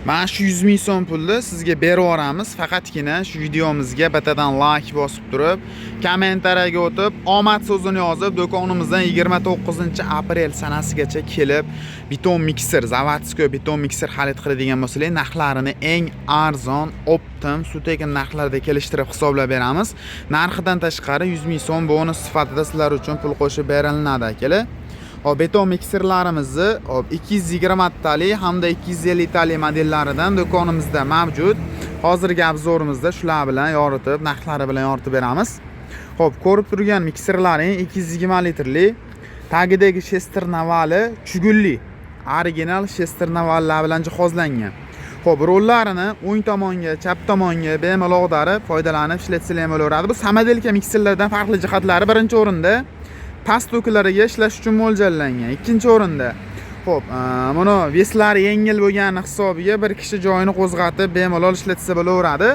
Mana shu 100 ming so'm pulni sizga berib yuboramiz. Faqatgina shu videomizga bittadan like bosib turib, kommentariyaga o'tib, omad so'zini yozib, do'konimizdan 29-aprel sanasigacha kelib, beton mikser, zavodskoy beton mikser xarid qiladigan bo'lsangiz, narxlarini eng arzon, optim, sutekin narxlarda kelishtirib hisoblab beramiz. Narxidan tashqari 100 ming so'm bonus sifatida sizlar uchun pul qo'shib beriladi akalar. Beton mikserlarimizni 220 tali hamda 250 tali modellaridan do'konimizda mavjud. Hozirgi obzorimizda shular bilan yoritib, narxlari bilan yoritib beramiz. Xo'p, ko'rib turgan mikserlaring 220 litrli, tagidagi shester navali chugulli, original shester navallar bilan jihozlangan. Xo'p, rollarini o'ng tomonga, chap tomonga bemalol ag'darib, foydalanib ishlatsangiz ham bo'laveradi. Bu samodelka mikserlardan farqli jihatlari birinchi o'rinda past to'klariga ishlash uchun mo'ljallangan. Ikkinchi o'rinda, xo'p, buni veslari yengil bo'lgani hisobiga bir kishi joyini qo'zg'atib bemalol ishlatsa bo'laveradi.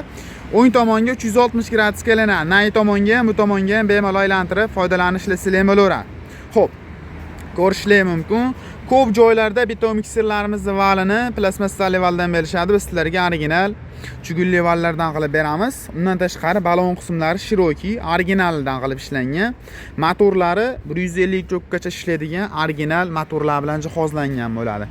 O'ng tomonga 360 gradusga aylanadi. Nay tomonga ham, bu tomonga ham bemalol aylantirib foydalanib ishlatsangiz ham bo'laveradi. Xo'p, ko'rishlar mumkin. Ko'p joylarda beton mikserlarimizni valini plastmassali valdan berishadi. Biz sizlarga original chugulli vallardan qilib beramiz. Undan tashqari balon qismlari shiroki, originaldan qilib ishlangan. Motorlari 150 chokgacha ishlaydigan original motorlar bilan jihozlangan bo'ladi.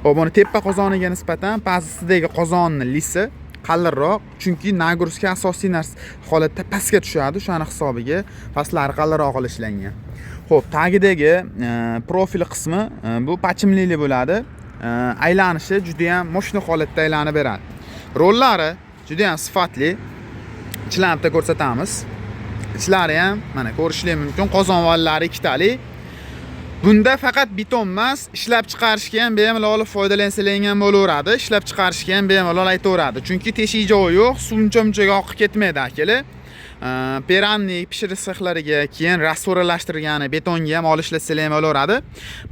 Xo'p, buni tepa qozoniga nisbatan pastidagi qozonning lisi qalinroq, chunki nagruska asosiy narsa holatda pastga tushadi, o'shaning hisobiga pastlari qalinroq ishlangan. Xo'p, tagidagi profil qismi bu pachimlili bo'ladi. Aylanishi juda ham moshna holatda aylanib beradi. Rollari juda ham sifatli. Ichlarida ko'rsatamiz. Ichlari ham mana ko'rishlar mumkin. Qozon vallari 2 tali. Bunda faqat beton emas, ishlab chiqarishga ham bemalol foydalansanglar ham bo'laveradi. Ishlab chiqarishga ham bemalol aytaveradi. Chunki teshik joyi yo'q, suv uncha-munchaga oqib ketmaydi akalar. Peranni pishirish sexlariga, keyin rastoralashtirgani betonga ham olishlatsalar ham bo'laveradi.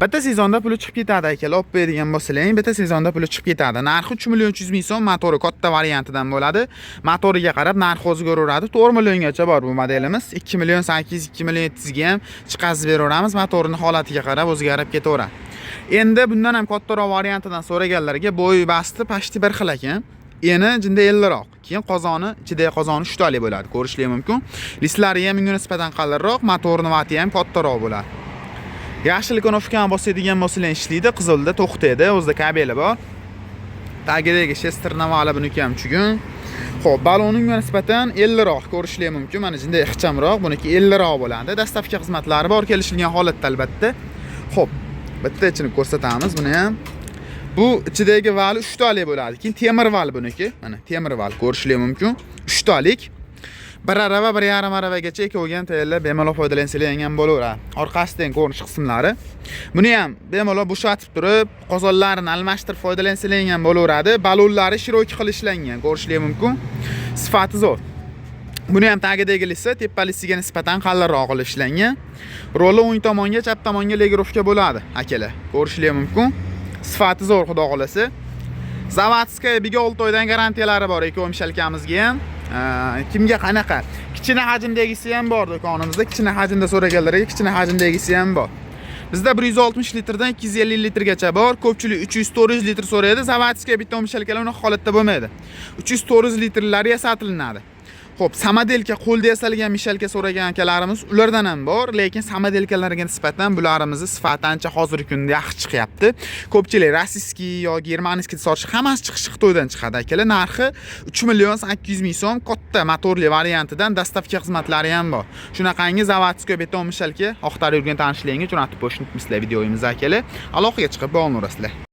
Bitta sezonda puli chiqib ketadi akalar. Olib beradigan bo'lsangiz, bitta sezonda puli chiqib ketadi. Narxi 3 million 300 ming so'm, motori katta variantidan bo'ladi. Motoriga qarab narx o'zgaraveradi. 4 milliongacha bor bu modelimiz. 2 million 800, 2 million 700 ga ham chiqazib beraveramiz. Motorining holatiga qarab o'zgarib ketaveradi. Endi bundan ham kattaroq variantidan so'raganlarga bo'yi basti pashti bir xil ekan. Eni jinda 50 roq. Keyin qozoni, ichidagi qozoni 3 tali bo'ladi. Ko'rishlar mumkin. Lislari ham unga nisbatan qalinroq, motorning vati ham kattaroq bo'ladi. Yashil konofkan bosadigan bo'lsalar ishlaydi, qizilda to'xtaydi, o'zida kabeli bor. Tagidagi shester navali buniki ham chugun. Xo'p, baloning nisbatan 50 roq ko'rishlar mumkin. Mana jinda ixchamroq, buniki 50 roq bo'ladi. Dastavka xizmatlari bor, kelishilgan holatda albatta. Xo'p, bitta ichini ko'rsatamiz buni ham. Bu ichidagi vali 3 tali bo'ladi. Keyin temir val buniki. Mana temir val ko'rishlar mumkin. 3 talik. Bir arava, bir yarim aravagacha ikkovgan tayyorlab bemalol foydalansanglar ham bo'laveradi. Orqasidan ko'rinish qismlari. Buni ham bemalol bo'shatib turib, qozonlarini almashtirib foydalansanglar ham bo'laveradi. Balonlari shiroki qilib ishlangan, ko'rishlar mumkin. Sifati zo'r. Buni ham tagidagi lisi tepalisiga nisbatan qalinroq qilib ishlangan. Roli o'ng tomonga, chap tomonga legirovka bo'ladi, akalar. Ko'rishlar mumkin. Sifati zo'r, xudo xolasa. Zavodskoy 6 oydan garantiyalari bor ikki mishalkamizga ham. Kimga qanaqa? Kichkina hajmdagisi ham bor do'konimizda. Kichkina hajmda so'raganlarga kichkina hajmdagisi ham bor. Bizda 160 litrdan 250 litrgacha bor. Ko'pchilik 300-400 litr so'raydi. Zavodskoy beton mishalkalar uni holatda bo'lmaydi. 300-400 litrlari yasatiladi. Xo'p, samodelka qo'lda yasalgan mishalka so'ragan akalarimiz ulardan ham bor, lekin samodelkalarga nisbatan bularimizni sifati ancha hozirgi kunda yaxshi chiqyapti. Ko'pchilik rossiyskiy yoki germanskiy sotish hammasi chiqishi Xitoydan chiqadi akalar. Narxi 3 million 800 ming so'm, katta motorli variantidan dastavka xizmatlari ham bor. Shunaqangi zavodskoy beton mishalka oqtarib yurgan tanishlaringiz jo'natib qo'yishni unutmaysizlar videoyimizda akalar. Aloqaga chiqib bo'laverasizlar.